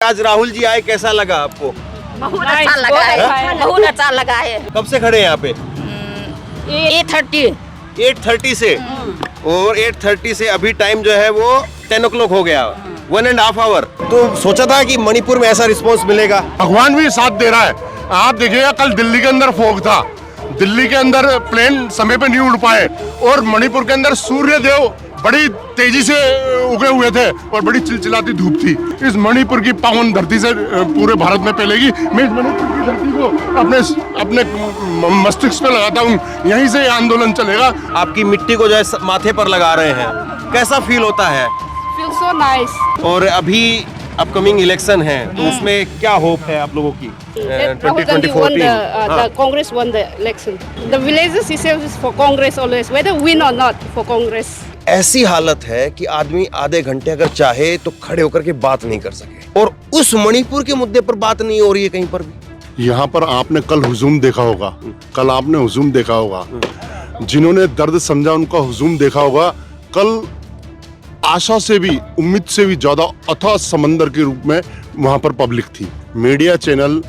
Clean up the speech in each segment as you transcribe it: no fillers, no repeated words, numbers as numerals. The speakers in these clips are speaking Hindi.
आज राहुल जी आए, कैसा लगा आपको? बहुत अच्छा लगा है, बहुत अच्छा लगा है। कब से खड़े हैं यहाँ पे? 8:30 से, और 8:30 से अभी टाइम जो है वो 10 o'clock हो गया, 1.5 hour। तो सोचा था कि मणिपुर में ऐसा रिस्पॉन्स मिलेगा? भगवान भी साथ दे रहा है। आप देखिएगा, कल दिल्ली के अंदर फॉग था, दिल्ली के अंदर प्लेन समय पे नहीं उड़ पाए, और मणिपुर के अंदर सूर्य देव बड़ी तेजी से उगे हुए थे और बड़ी चिलचिलाती धूप थी। इस मणिपुर की पावन धरती से पूरे भारत में फैलेगी। मैं इस मणिपुर की धरती को अपने मस्तिष्क पे लगाता हूँ, यहीं से आंदोलन चलेगा। आपकी मिट्टी को जो है माथे पर लगा रहे हैं, कैसा फील होता है? Feels so nice. और अभी अपकमिंग इलेक्शन है, तो उसमें क्या होप है आप लोगों की? Rahul Gandhi won the Congress won the election. The villages itself is for Congress always, whether win or not for Congress. ऐसी हालत है कि आदमी आधे घंटे अगर चाहे तो खड़े होकर के बात नहीं कर सके, और उस मणिपुर के मुद्दे पर बात नहीं हो रही है कहीं पर भी। यहाँ पर आपने कल हुजूम देखा होगा, कल आपने हुजूम देखा होगा, जिन्होंने दर्द समझा उनका हुजूम देखा होगा। कल आशा से भी, उम्मीद से भी ज्यादा अथाह समंदर के रूप में वहां पर पब्लिक थी। मीडिया चैनल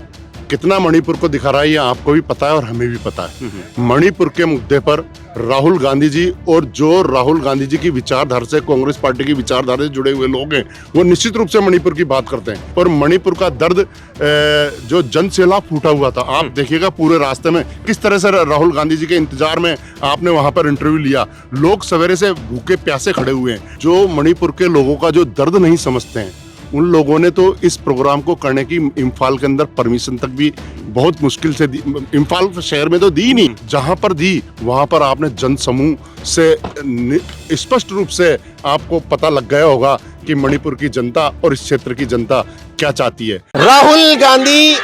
कितना मणिपुर को दिखा रहा है ये आपको भी पता है और हमें भी पता है। मणिपुर के मुद्दे पर राहुल गांधी जी और जो राहुल गांधी जी की विचारधारा से, कांग्रेस पार्टी की विचारधारा से जुड़े हुए लोग हैं, वो निश्चित रूप से मणिपुर की बात करते हैं। और मणिपुर का दर्द जो जन सैलाब फूटा हुआ था, आप देखिएगा पूरे रास्ते में किस तरह से राहुल गांधी जी के इंतजार में आपने वहां पर इंटरव्यू लिया। लोग सवेरे से भूखे प्यासे खड़े हुए हैं। जो मणिपुर के लोगों का जो दर्द नहीं समझते हैं, उन लोगों ने तो इस प्रोग्राम को करने की इम्फाल के अंदर परमिशन तक भी बहुत मुश्किल से दी। इम्फाल शहर में तो दी नहीं, जहां पर दी वहां पर आपने जन समूह से स्पष्ट रूप से आपको पता लग गया होगा कि मणिपुर की जनता और इस क्षेत्र की जनता क्या चाहती है। राहुल गांधी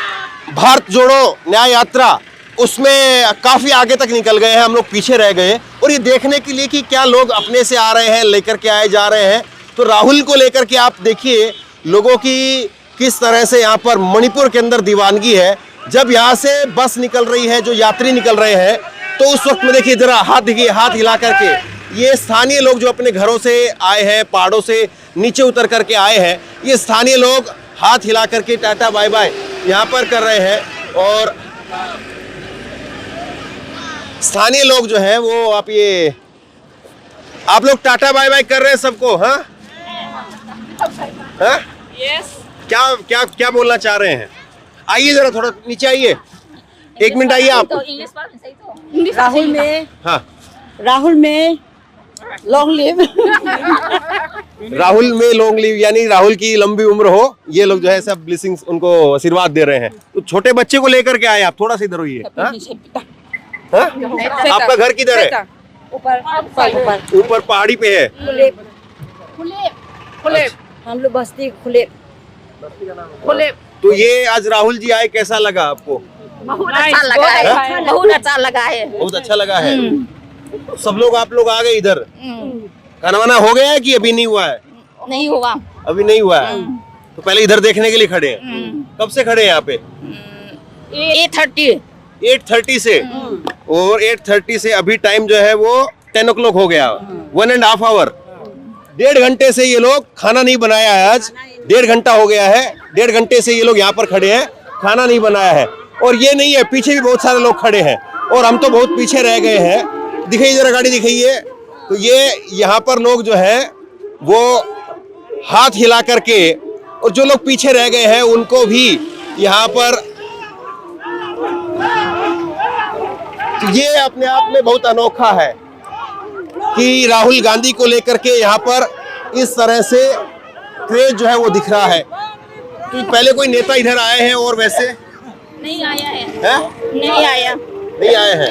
भारत जोड़ो न्याय यात्रा, उसमें काफी आगे तक निकल गए हैं, हम लोग पीछे रह गए। और ये देखने के लिए कि क्या लोग अपने से आ रहे हैं, लेकर के आए जा रहे हैं, तो राहुल को लेकर के आप देखिए लोगों की किस तरह से यहाँ पर मणिपुर के अंदर दीवानगी है। जब यहाँ से बस निकल रही है, जो यात्री निकल रहे हैं, तो उस वक्त में देखिए जरा हाथ दिखिए, हाथ हिला करके ये स्थानीय लोग जो अपने घरों से आए हैं, पहाड़ों से नीचे उतर करके आए हैं, ये स्थानीय लोग हाथ हिला करके टाटा बाय बाय यहाँ पर कर रहे हैं। और स्थानीय लोग जो है वो आप लोग टाटा बाय बाय कर रहे हैं सबको? हाँ हाँ, Yes. क्या क्या क्या बोलना चाह रहे हैं? आइए जरा थोड़ा नीचे आइए, 1 मिनट आइए आप। राहुल में, हाँ, राहुल में लॉन्ग लिव। राहुल में लॉन्ग लिव, यानी राहुल की लंबी उम्र हो। ये लोग जो है सब ब्लेसिंग्स, उनको आशीर्वाद दे रहे हैं। तो छोटे बच्चे को लेकर के आए आप, थोड़ा सा इधर होइए। हाँ? हाँ? आपका घर किधर है? ऊपर पहाड़ी पे है। खुले हम लोग बस्ती खुले। तो ये आज राहुल जी आए, कैसा लगा आपको? बहुत अच्छा लगा है, बहुत अच्छा लगा है। बहुत अच्छा लगा है। सब लोग, आप लोग आ गए इधर। खाना वाना हो गया है कि अभी नहीं हुआ है? नहीं हुआ, अभी नहीं हुआ है, तो पहले इधर देखने के लिए खड़े हैं। कब से खड़े हैं यहाँ पे? 8:30 से, और 8:30 से अभी टाइम जो है वो 10 o'clock हो गया, 1.5 hour। 1.5 घंटे से ये लोग खाना नहीं बनाया है आज। 1.5 घंटा हो गया है, 1.5 घंटे से ये लोग यहाँ पर खड़े हैं, खाना नहीं बनाया है। और ये नहीं है, पीछे भी बहुत सारे लोग खड़े हैं, और हम तो बहुत पीछे रह गए हैं। दिखाइए जरा, गाड़ी दिखाइए। तो ये यहाँ पर लोग जो है वो हाथ हिला करके, और जो लोग पीछे रह गए हैं उनको भी यहाँ पर, तो ये अपने आप में बहुत अनोखा है कि राहुल गांधी को लेकर के यहाँ पर इस तरह से क्रेज जो है वो दिख रहा है। तो पहले कोई नेता इधर आए हैं और वैसे नहीं आया है, नहीं आए हैं।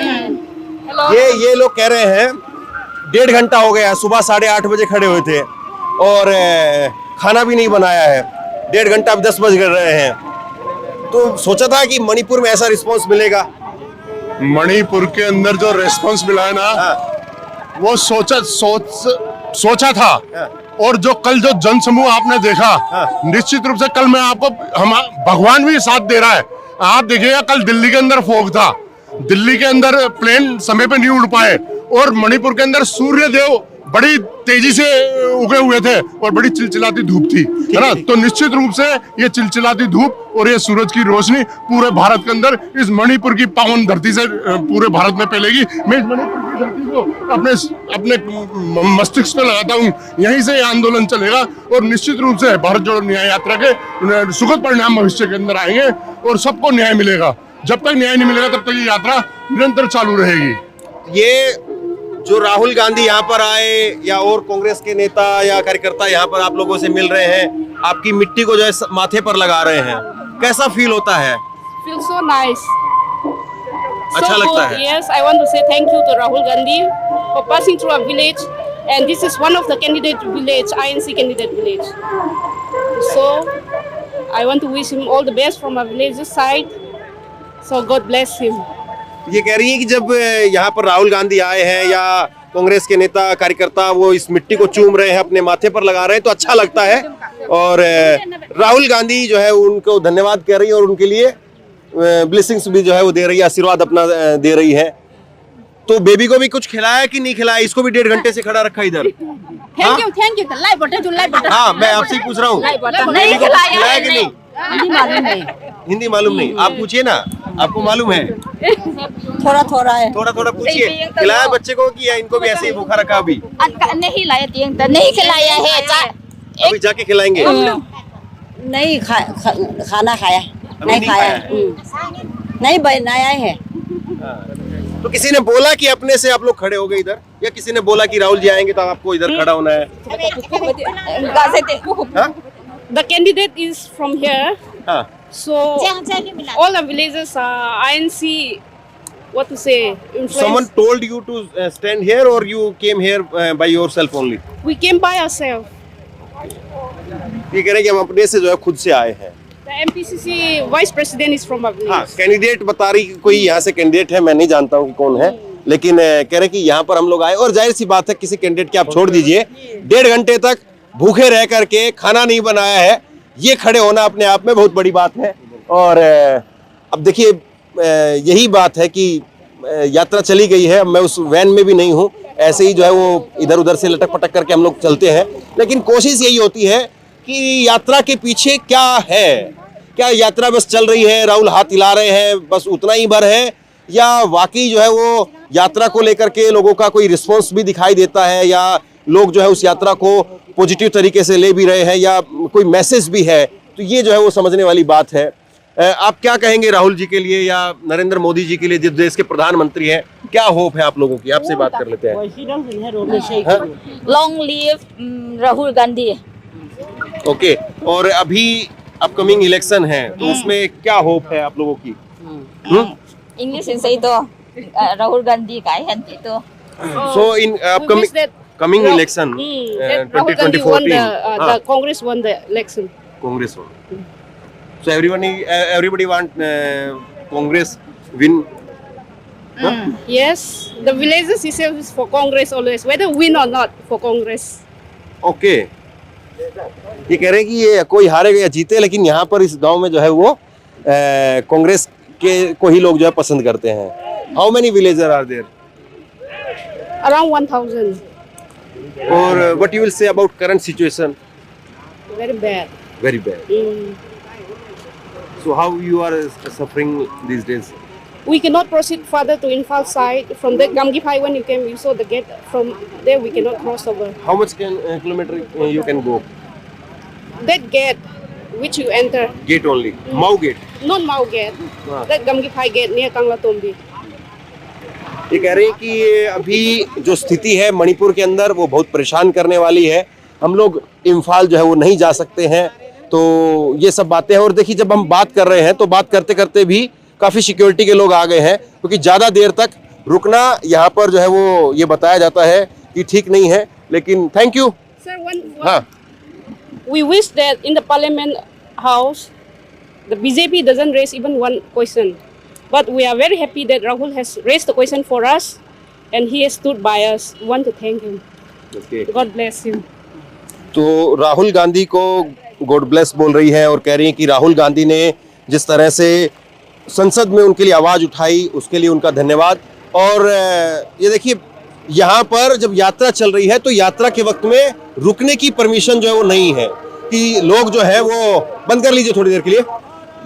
ये लोग कह रहे हैं 1.5 घंटा हो गया, सुबह 8:30 बजे खड़े हुए थे और खाना भी नहीं बनाया है। 1.5 घंटा, अब 10 बज रहे हैं। तो सोचा था कि मणिपुर में ऐसा रिस्पांस मिलेगा। मणिपुर के अंदर जो रेस्पॉन्स मिला है ना, वो सोचा था। और जो कल जो जन समूह आपने देखा, निश्चित रूप से कल मैं आपको, भगवान भी साथ दे रहा है। आप देखिएगा, कल दिल्ली के अंदर फॉग था, दिल्ली के अंदर प्लेन समय पे नहीं उड़ पाए, और मणिपुर के अंदर सूर्य देव बड़ी तेजी से उगे हुए थे और बड़ी चिलचिलाती धूप थी, है ना। तो निश्चित रूप से ये चिलचिलाती धूप और ये सूरज की रोशनी पूरे भारत के अंदर इस मणिपुर की पावन धरती से पूरे भारत में फैलेगी। मैं इस मणिपुर की धरती को अपने मस्तिष्क पे लगाता हूँ। यहीं से आंदोलन चलेगा और निश्चित रूप से भारत जोड़ो न्याय यात्रा के सुखद परिणाम भविष्य के अंदर आएंगे और सबको न्याय मिलेगा। जब तक न्याय नहीं मिलेगा तब तक ये यात्रा निरंतर चालू रहेगी। ये जो राहुल गांधी यहाँ पर आए या और कांग्रेस के नेता या कार्यकर्ता यहाँ पर आप लोगों से मिल रहे हैं, आपकी मिट्टी को जो है माथे पर लगा रहे हैं, कैसा फील होता है? Feel so nice. अच्छा लगता है। Yes, I want to say thank you to Rahul Gandhi for passing through our village, and this is one of the candidate village, INC candidate village. So I want to wish him all the best from our village side. So God bless him. ये कह रही है कि जब यहाँ पर राहुल गांधी आए हैं या कांग्रेस के नेता कार्यकर्ता वो इस मिट्टी को चूम रहे हैं, अपने माथे पर लगा रहे हैं, तो अच्छा लगता है। और राहुल गांधी जो है उनको धन्यवाद कह रही है और उनके लिए ब्लेसिंग्स भी जो है वो दे रही है, आशीर्वाद अपना दे रही है। तो बेबी को भी कुछ खिलाया कि नहीं खिलाया? इसको भी 1.5 घंटे से खड़ा रखा इधर। थैंक यू लाई बटर हाँ, मैं आपसे ही पूछ रहा हूँ, नहीं खिलाया कि नहीं? हिंदी मालूम नहीं, हिंदी मालूम नहीं, आप पूछिए ना, आपको मालूम है? थोड़ा थोड़ा है, थोड़ा थोड़ा पूछिए। खिलाया बच्चे को कि या इनको भी ऐसे ही भूखा रखा? अभी नहीं लाया, नहीं खिलाया है, अभी जाके खिलाएंगे। नहीं खाना खाया, नहीं खाया, नहीं बनाया है। तो किसी ने बोला कि अपने से आप लोग खड़े हो गए इधर, या किसी ने बोला कि राहुल जी आएंगे तो आपको इधर खड़ा होना है? हाँ? The candidate is from here. हाँ। So all the villages are INC. What to say? Influence. Someone told you to stand here or you came here by yourself only? We came by ourselves. ये कह रहे हैं कि हम अपने से जो है खुद से आए हैं। The MPCC vice president is from our village. हाँ, कैंडिडेट बता रही कि कोई यहाँ से कैंडिडेट है, मैं नहीं जानता हूँ कि कौन है, लेकिन कह रहे कि यहाँ पर हम लोग आए। और जाहिर सी बात है, किसी कैंडिडेट की आप छोड़ दीजिए, 1.5 घंटे तक भूखे रह करके खाना नहीं बनाया है, ये खड़े होना अपने आप में बहुत बड़ी बात है। और अब देखिए यही बात है कि यात्रा चली गई है, मैं उस वैन में भी नहीं हूँ, ऐसे ही जो है वो इधर उधर से लटक पटक करके हम लोग चलते हैं। लेकिन कोशिश यही होती है कि यात्रा के पीछे क्या है, क्या यात्रा बस चल रही है, राहुल हाथ हिला रहे हैं, बस उतना ही भर है, या वाकई जो है वो यात्रा को लेकर के लोगों का कोई रिस्पॉन्स भी दिखाई देता है, या लोग जो है उस यात्रा को पॉजिटिव तरीके से ले भी रहे हैं, या कोई मैसेज भी है। तो ये जो है वो समझने वाली बात है। आप क्या कहेंगे राहुल जी के लिए या नरेंद्र मोदी जी के लिए, जिस देश के प्रधानमंत्री हैं? क्या होप है आप लोगों की? आपसे बात कर लेते हैं। Long live Rahul Gandhi. Okay, और अभी अपकमिंग इलेक्शन है, तो उसमें क्या होप है आप लोगों की? इंग्लिश से सही तो राहुल गांधी का है तो। So in coming election, that Rahul Gandhi won 2014, the Congress won the election. Congress won. So everybody want Congress win. Yes, the villages itself is for Congress always, whether win or not for Congress. Okay. ये कह रहे हैं कि ये कोई हारे या जीते, लेकिन यहाँ पर इस गांव में जो है वो कांग्रेस के को ही लोग जो है पसंद करते हैं। How many villagers are there? Around 1,000. Or what you will say about current situation? Very bad. Very bad. So how you are suffering these days? We cannot proceed further to Infal side. From the Gamgipai, when you came, you saw the gate. From there, we cannot cross over. How much kilometer you can go? That gate, which you enter, Gate only. Mau gate. not Mao gate. That Gamgipai gate near Kanglatombi. ये कह रहे हैं कि ये अभी जो स्थिति है मणिपुर के अंदर वो बहुत परेशान करने वाली है। हम लोग इम्फाल जो है वो नहीं जा सकते हैं। तो ये सब बातें हैं। और देखिए, जब हम बात कर रहे हैं तो बात करते करते भी काफ़ी सिक्योरिटी के लोग आ गए हैं, क्योंकि ज़्यादा देर तक रुकना यहाँ पर जो है वो ये बताया जाता है कि ठीक नहीं है। लेकिन थैंक यू। Sir, हाँ, we wish that in the Parliament House, the BJP doesn't raise even one question. But we are very happy that Rahul has raised the question for us, and he has stood by us. We want to thank him. okay. God bless him. तो राहुल गांधी को गॉड ब्लेस बोल रही है और कह रही है कि राहुल गांधी ने जिस तरह से संसद में उनके लिए आवाज़ उठाई उसके लिए उनका धन्यवाद। और ये देखिए, यहाँ पर जब यात्रा चल रही है तो यात्रा के वक्त में रुकने की परमिशन जो है वो नहीं है, कि लोग जो है वो बंद कर लीजिए थोड़ी देर के लिए,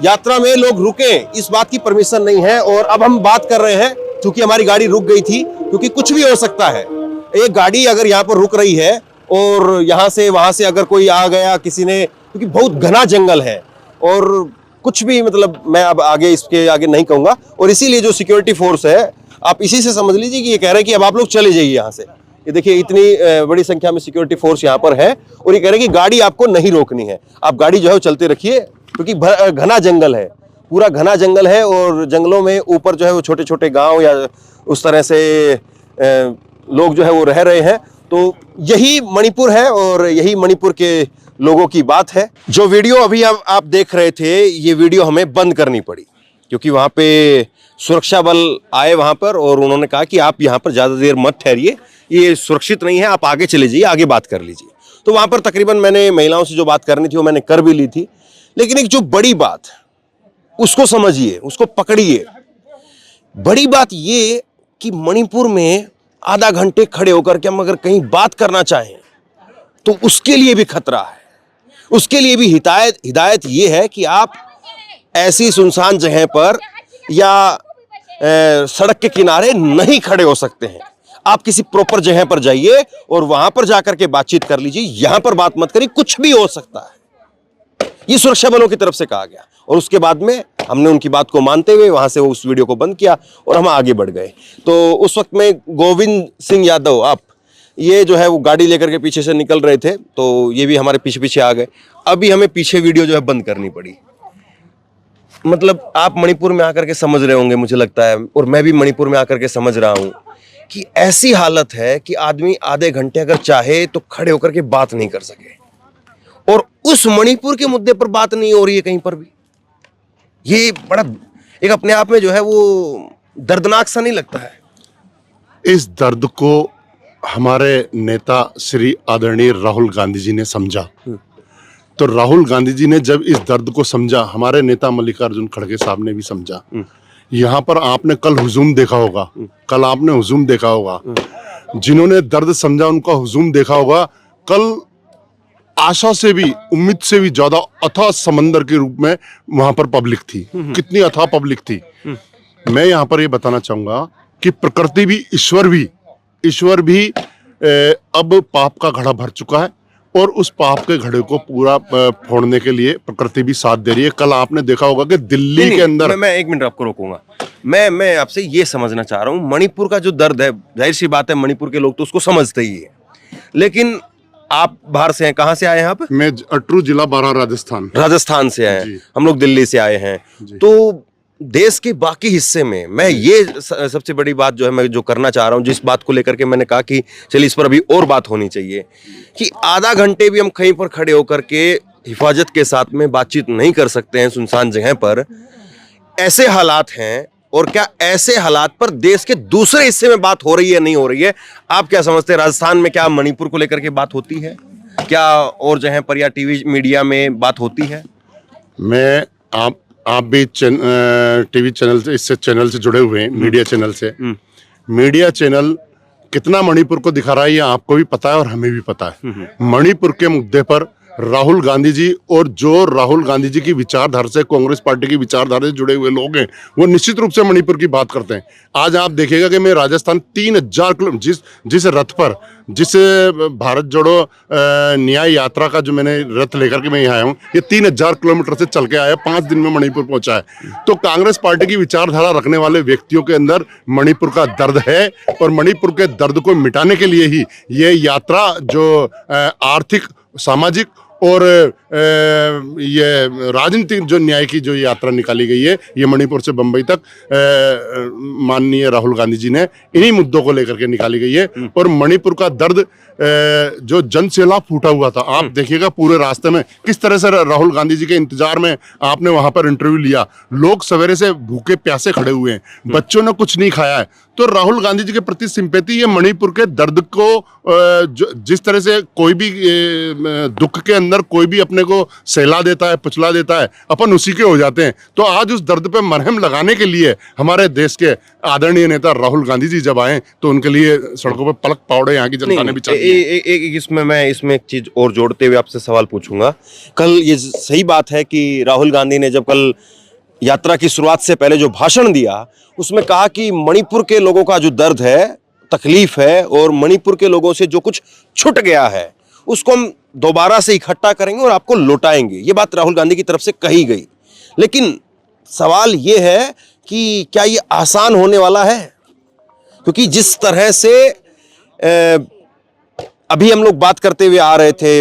यात्रा में लोग रुके, इस बात की परमिशन नहीं है। और अब हम बात कर रहे हैं, क्योंकि हमारी गाड़ी रुक गई थी, क्योंकि कुछ भी हो सकता है। एक गाड़ी अगर यहाँ पर रुक रही है और यहाँ से वहां से अगर कोई आ गया किसी ने, क्योंकि बहुत घना जंगल है और कुछ भी, मतलब मैं अब आगे इसके आगे नहीं कहूंगा। और इसीलिए जो सिक्योरिटी फोर्स है, आप इसी से समझ लीजिए कि ये कह रहे हैं कि अब आप लोग चले जाइए यहाँ से। ये देखिए इतनी बड़ी संख्या में सिक्योरिटी फोर्स यहाँ पर है और ये कह रहे हैं कि गाड़ी आपको नहीं रोकनी है, आप गाड़ी जो है वो चलते रखिए, क्योंकि घना जंगल है, पूरा घना जंगल है। और जंगलों में ऊपर जो है वो छोटे छोटे गांव या उस तरह से लोग जो है वो रह रहे हैं। तो यही मणिपुर है और यही मणिपुर के लोगों की बात है। जो वीडियो अभी आप देख रहे थे, ये वीडियो हमें बंद करनी पड़ी, क्योंकि वहाँ पे सुरक्षा बल आए वहाँ पर और उन्होंने कहा कि आप यहाँ पर ज़्यादा देर मत ठहरिए, ये सुरक्षित नहीं है, आप आगे चले जाइए, आगे बात कर लीजिए। तो वहाँ पर तकरीबन मैंने महिलाओं से जो बात करनी थी वो मैंने कर भी ली थी। लेकिन एक जो बड़ी बात, उसको समझिए, उसको पकड़िए। बड़ी बात ये कि मणिपुर में आधा घंटे खड़े होकर के हम अगर कहीं बात करना चाहें तो उसके लिए भी खतरा है, उसके लिए भी हिदायत ये है कि आप ऐसी सुनसान जगह पर या सड़क के किनारे नहीं खड़े हो सकते हैं। आप किसी प्रॉपर जगह पर जाइए और वहां पर जाकर के बातचीत कर लीजिए, यहां पर बात मत करिए, कुछ भी हो सकता है। ये सुरक्षा बलों की तरफ से कहा गया और उसके बाद में हमने उनकी बात को मानते हुए वहां से उस वीडियो को बंद किया और हम आगे बढ़ गए। तो उस वक्त में गोविंद सिंह यादव, आप ये जो है वो गाड़ी लेकर के पीछे से निकल रहे थे, तो ये भी हमारे पीछे पीछे आ गए। अभी हमें पीछे वीडियो जो है बंद करनी पड़ी। मतलब आप मणिपुर में आकर के समझ रहे होंगे, मुझे लगता है, और मैं भी मणिपुर में आकर के समझ रहा हूं कि ऐसी हालत है कि आदमी आधे घंटे अगर चाहे तो खड़े होकर के बात नहीं कर सके। और उस मणिपुर के मुद्दे पर बात नहीं हो रही है कहीं पर भी। ये बड़ा एक अपने आप में जो है वो दर्दनाक सा नहीं लगता है? इस दर्द को हमारे नेता श्री आदरणीय राहुल गांधी जी ने समझा। तो राहुल गांधी जी ने जब इस दर्द को समझा, हमारे नेता मल्लिकार्जुन खड़गे साहब ने भी समझा। यहाँ पर आपने कल हुजूम देखा होगा, कल आपने हुजूम देखा होगा, जिन्होंने दर्द समझा उनका हुजूम देखा होगा। कल आशा से भी, उम्मीद से भी ज्यादा अथाह समंदर के रूप में वहां पर पब्लिक थी। कितनी अथाह पब्लिक थी। मैं यहाँ पर ये बताना चाहूंगा कि प्रकृति भी, ईश्वर भी अब पाप का घड़ा भर चुका है और उस पाप के घड़े को पूरा फोड़ने के लिए प्रकृति भी साथ दे रही है। कल आपने देखा होगा कि दिल्ली के अंदर, मैं एक मिनट आपको रोकूंगा। मैं आपसे ये समझना चाह रहा हूँ, मणिपुर का जो दर्द है, जाहिर सी बात है मणिपुर के लोग तो उसको समझते ही है। लेकिन आप बाहर से हैं, कहाँ से आए हैं आप? मैं अटरू जिला बारा राजस्थान से आए हैं, हम लोग दिल्ली से आए हैं। तो देश के बाकी हिस्से में मैं ये सबसे बड़ी बात जो है मैं जो करना चाह रहा हूँ, जिस बात को लेकर के मैंने कहा कि चलिए इस पर अभी और बात होनी चाहिए, कि आधा घंटे भी हम कहीं पर खड़े होकर के हिफाजत के साथ में बातचीत नहीं कर सकते हैं सुनसान जगह पर। ऐसे हालात हैं, और क्या ऐसे हालात पर देश के दूसरे हिस्से में बात हो रही है, नहीं हो रही है? आप क्या समझते हैं, राजस्थान में क्या मणिपुर को लेकर के बात होती है क्या, और जगह पर या टीवी मीडिया में बात होती है? मैं आप भी टीवी चैनल से, इससे चैनल से जुड़े हुए हैं, मीडिया चैनल से। मीडिया चैनल कितना मणिपुर को दिखा रहा है ये आपको भी पता है और हमें भी पता है। मणिपुर के मुद्दे पर राहुल गांधी जी, और जो राहुल गांधी जी की विचारधारा से, कांग्रेस पार्टी की विचारधारा से जुड़े हुए लोग हैं, वो निश्चित रूप से मणिपुर की बात करते हैं। आज आप देखिएगा कि मैं राजस्थान 3000 किलोमीटर, जिस रथ पर, जिस भारत जोड़ो न्याय यात्रा का जो मैंने रथ लेकर के मैं यहाँ आया हूँ, ये 3000 किलोमीटर से चल के आया, 5 दिन में मणिपुर पहुंचा है। तो कांग्रेस पार्टी की विचारधारा रखने वाले व्यक्तियों के अंदर मणिपुर का दर्द है, और मणिपुर के दर्द को मिटाने के लिए ही ये यात्रा, जो आर्थिक, सामाजिक और ये राजनीतिक जो न्याय की जो यात्रा निकाली गई है, ये मणिपुर से बंबई तक माननीय राहुल गांधी जी ने इन्हीं मुद्दों को लेकर के निकाली गई है। और मणिपुर का दर्द जो जन सैलाब फूटा हुआ था, आप देखिएगा पूरे रास्ते में किस तरह से राहुल गांधी जी के इंतजार में आपने वहां पर इंटरव्यू लिया। लोग सवेरे से भूखे प्यासे खड़े हुए हैं, बच्चों ने कुछ नहीं खाया है। तो राहुल गांधी जी के प्रति सिंपैथी, ये मणिपुर के दर्द को जिस तरह से कोई भी दुख के अंदर कोई भी अपने को सहला देता है, पुचला देता है, अपन उसी के हो जाते हैं। तो आज उस दर्द पे मरहम लगाने के लिए हमारे देश के आदरणीय नेता राहुल गांधी जी जब आए तो उनके लिए सड़कों पर पलक पावड़े यहाँ की जनता ने भी चाहिए। इसमें मैं एक चीज और जोड़ते हुए आपसे सवाल पूछूंगा। कल ये सही बात है कि राहुल गांधी ने जब कल यात्रा की शुरुआत से पहले जो भाषण दिया उसमें कहा कि मणिपुर के लोगों का जो दर्द है, तकलीफ है और मणिपुर के लोगों से जो कुछ छूट गया है उसको हम दोबारा से इकट्ठा करेंगे और आपको लौटाएंगे। ये बात राहुल गांधी की तरफ से कही गई। लेकिन सवाल ये है कि क्या ये आसान होने वाला है? क्योंकि जिस तरह से अभी हम लोग बात करते हुए आ रहे थे,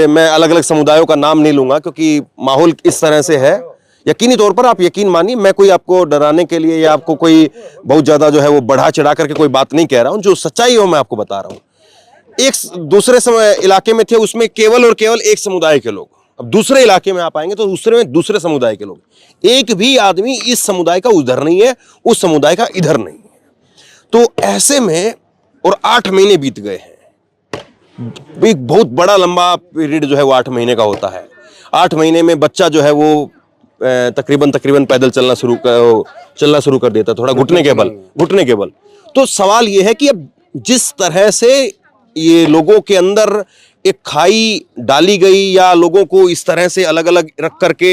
मैं अलग अलग समुदायों का नाम नहीं लूंगा क्योंकि माहौल इस तरह से है, यकीनी तौर पर आप यकीन मानिए, मैं कोई आपको डराने के लिए या आपको कोई बहुत ज्यादा जो है वो बढ़ा चढ़ा करके कोई बात नहीं कह रहा हूं। जो सच्चाई है वो मैं आपको बता रहा हूं। एक दूसरे इलाके में थे, उसमें केवल और केवल एक समुदाय के लोग। अब दूसरे इलाके में आप आएंगे तो दूसरे में दूसरे समुदाय के लोग, एक भी आदमी इस समुदाय का उधर नहीं है, उस समुदाय का इधर नहीं है। तो ऐसे में और 8 महीने बीत गए हैं। एक बहुत बड़ा लंबा पीरियड जो है वो 8 महीने का होता है। 8 महीने में बच्चा जो है वो तकरीबन पैदल चलना शुरू कर देता, थोड़ा घुटने के बल। तो सवाल ये है कि अब जिस तरह से ये लोगों के अंदर एक खाई डाली गई या लोगों को इस तरह से अलग अलग रख करके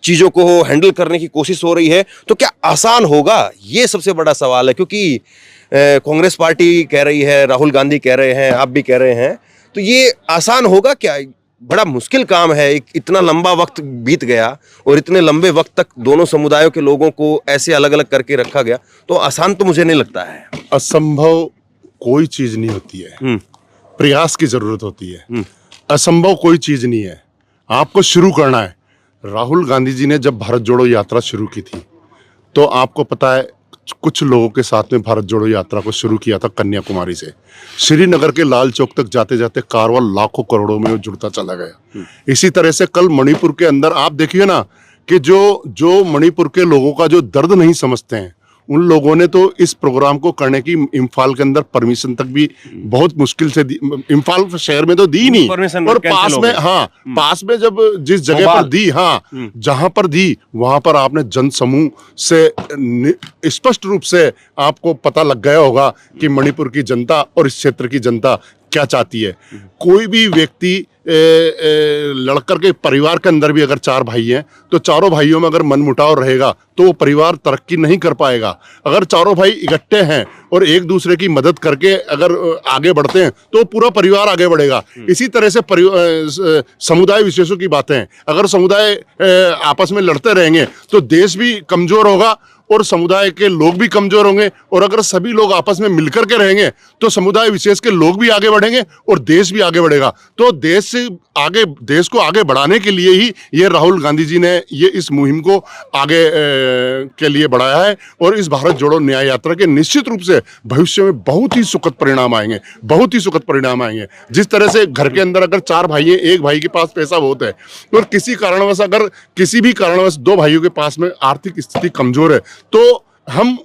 चीजों को हैंडल करने की कोशिश हो रही है, तो क्या आसान होगा? ये सबसे बड़ा सवाल है। क्योंकि कांग्रेस पार्टी कह रही है, राहुल गांधी कह रहे हैं, आप भी कह रहे हैं, तो ये आसान होगा क्या? बड़ा मुश्किल काम है। इतना लंबा वक्त बीत गया और इतने लंबे वक्त तक दोनों समुदायों के लोगों को ऐसे अलग अलग करके रखा गया, तो आसान तो मुझे नहीं लगता है। असंभव कोई चीज नहीं होती है, प्रयास की जरूरत होती है। असंभव कोई चीज नहीं है, आपको शुरू करना है। राहुल गांधी जी ने जब भारत जोड़ो यात्रा शुरू की थी तो आपको पता है कुछ लोगों के साथ में भारत जोड़ो यात्रा को शुरू किया था कन्याकुमारी से। श्रीनगर के लाल चौक तक जाते जाते कारवां लाखों करोड़ों में जुड़ता चला गया। इसी तरह से कल मणिपुर के अंदर आप देखिए ना कि जो मणिपुर के लोगों का जो दर्द नहीं समझते हैं, उन लोगों ने तो इस प्रोग्राम को करने की इम्फाल के अंदर परमिशन तक भी बहुत मुश्किल से दी। इम्फाल शहर में तो दी नहीं, और पास में जब जिस जगह पर दी, जहां पर दी वहां पर आपने जन समूह से स्पष्ट रूप से आपको पता लग गया होगा कि मणिपुर की जनता और इस क्षेत्र की जनता क्या चाहती है। कोई भी व्यक्ति लड़कर के परिवार के अंदर भी अगर 4 भाई हैं तो चारों भाइयों में अगर मनमुटाव रहेगा तो वो परिवार तरक्की नहीं कर पाएगा। अगर चारों भाई इकट्ठे हैं और एक दूसरे की मदद करके अगर आगे बढ़ते हैं तो पूरा परिवार आगे बढ़ेगा। इसी तरह से समुदाय विशेषों की बातें हैं। अगर समुदाय आपस में लड़ते रहेंगे तो देश भी कमजोर होगा और समुदाय के लोग भी कमजोर होंगे, और अगर सभी लोग आपस में मिलकर के रहेंगे तो समुदाय विशेष के लोग भी आगे बढ़ेंगे और देश भी आगे बढ़ेगा। तो देश को आगे बढ़ाने के लिए ही ये राहुल गांधी जी ने ये इस मुहिम को आगे के लिए बढ़ाया है। और इस भारत जोड़ो न्याय यात्रा के निश्चित रूप से भविष्य में बहुत ही सुखद परिणाम आएंगे। जिस तरह से घर के अंदर अगर 4 भाई हैं, एक भाई के पास पैसा बहुत है और किसी भी कारणवश 2 भाइयों के पास में आर्थिक स्थिति कमजोर है, तो हम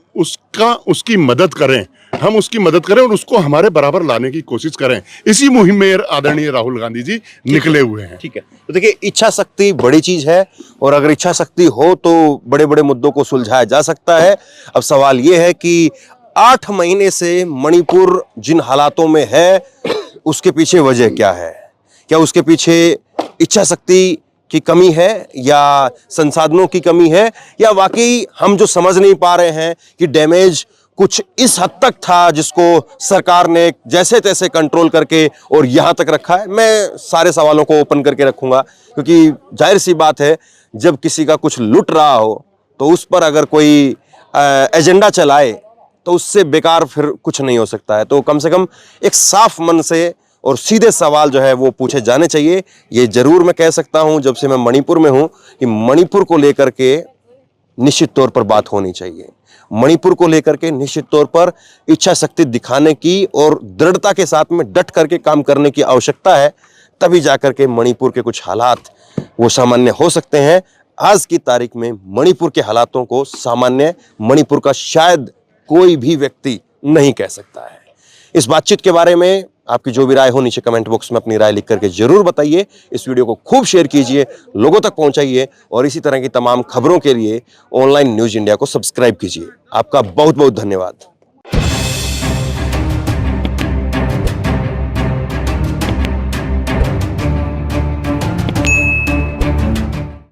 उसकी मदद करें और उसको हमारे बराबर लाने की कोशिश करें। इसी मुहिम में आदरणीय राहुल गांधी जी निकले हुए हैं। ठीक है, तो देखिए, इच्छा शक्ति बड़ी चीज है और अगर इच्छा शक्ति हो तो बड़े बड़े मुद्दों को सुलझाया जा सकता है। अब सवाल यह है कि 8 महीने से मणिपुर जिन हालातों में है उसके पीछे वजह क्या है? क्या उसके पीछे इच्छा शक्ति की कमी है या संसाधनों की कमी है, या वाकई हम जो समझ नहीं पा रहे हैं कि डैमेज कुछ इस हद तक था जिसको सरकार ने जैसे तैसे कंट्रोल करके और यहां तक रखा है? मैं सारे सवालों को ओपन करके रखूंगा क्योंकि जाहिर सी बात है, जब किसी का कुछ लुट रहा हो तो उस पर अगर कोई एजेंडा चलाए तो उससे बेकार फिर कुछ नहीं हो सकता है। तो कम से कम एक साफ मन से और सीधे सवाल जो है वो पूछे जाने चाहिए। ये जरूर मैं कह सकता हूं, जब से मैं मणिपुर में हूं, कि मणिपुर को लेकर के निश्चित तौर पर बात होनी चाहिए। मणिपुर को लेकर के निश्चित तौर पर इच्छा शक्ति दिखाने की और दृढ़ता के साथ में डट करके काम करने की आवश्यकता है। तभी जाकर के मणिपुर के कुछ हालात वो सामान्य हो सकते हैं। आज की तारीख में मणिपुर के हालातों को सामान्य, मणिपुर का शायद कोई भी व्यक्ति नहीं कह सकता है। इस बातचीत के बारे में आपकी जो भी राय हो नीचे कमेंट बॉक्स में अपनी राय लिख करके जरूर बताइए। इस वीडियो को खूब शेयर कीजिए, लोगों तक पहुंचाइए और इसी तरह की तमाम खबरों के लिए ऑनलाइन न्यूज इंडिया को सब्सक्राइब कीजिए। आपका बहुत बहुत धन्यवाद।